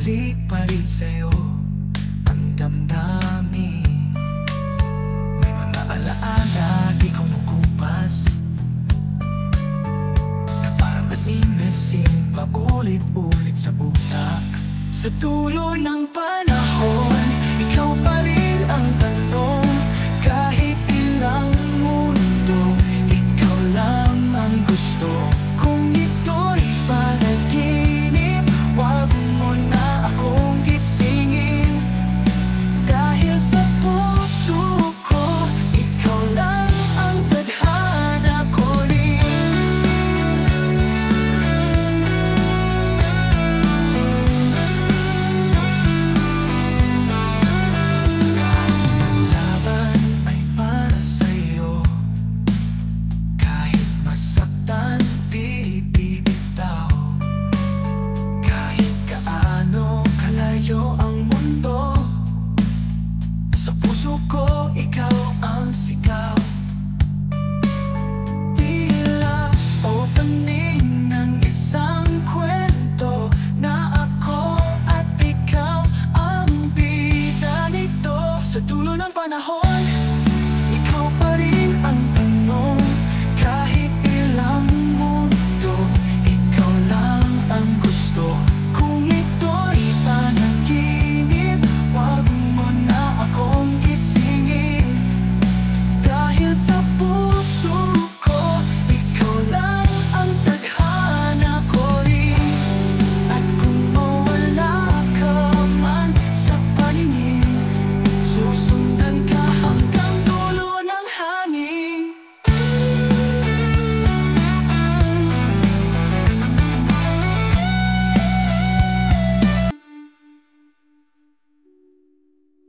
Bumabalik pa rin sa'yo ang damdamin. May mga alaala di kumukupas na parang nagmimesing paulit-ulit sa butak. Sa dulo ng panahon, ikaw pa rin ang tanong. Kahit ilang mundo, ikaw lang ang gusto. Kung ito'y panaginip, wag mo na akong gisingin. Dahil sa puso ko, ikaw lang ang tadhana ko rin. Ang laban ay para sa'yo. Kahit masaktan, di bibitaw. Kahit kaano kalayo ang mundo, sa puso ko ikaw ang sigaw. Tila opening ng isang kwento na ako at ikaw ang bida nito. Sa dulo ng panahon, ikaw pa rin ang tanong. Kahit ilang mundo, ikaw lang ang gusto. Kung ito'y panaginip, wag mo na akong gisingin. Dahil sa puso ko, ikaw lang ang tadhana ko rin. At kung mawala ka man sa paningin, susundan ka hanggang dulo ng hangin.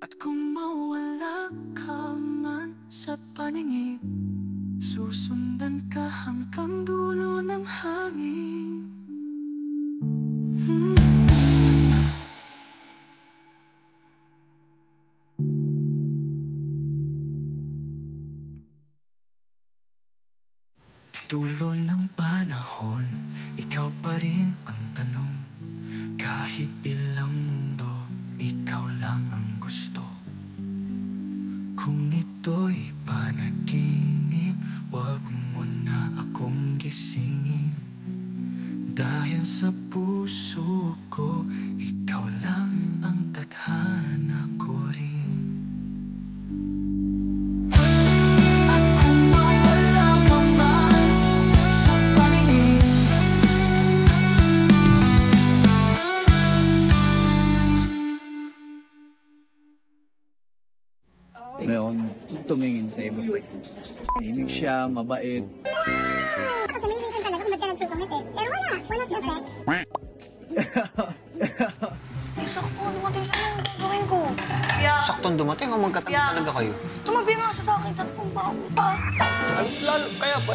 At kung mawala ka man sa paningin, susundan ka hanggang dulo ng hangin. Dulo ng panahon, ikaw pa rin ang tanong. Kahit ilang mundo, ikaw lang ang gusto. Kung ito'y panaginip, wag mo na akong gisingin. Dahil sa puso ko, ikaw lang ang tadhana ko rin. At kung mawala ka man sa paningin, Ngayon, tumingin sa iba pa. Tahimik siya, mabait. Ako sa Maybay talaga kung magka-nag-feel comment eh. Pero wala effect. Ay, sakto. Dumating siya nung gagawin ko. Kaya, Saktong dumating o magkatabi talaga kayo? tumabi nga siya sa akin. Sabi ko, pa. Ay, lalo, kaya pa.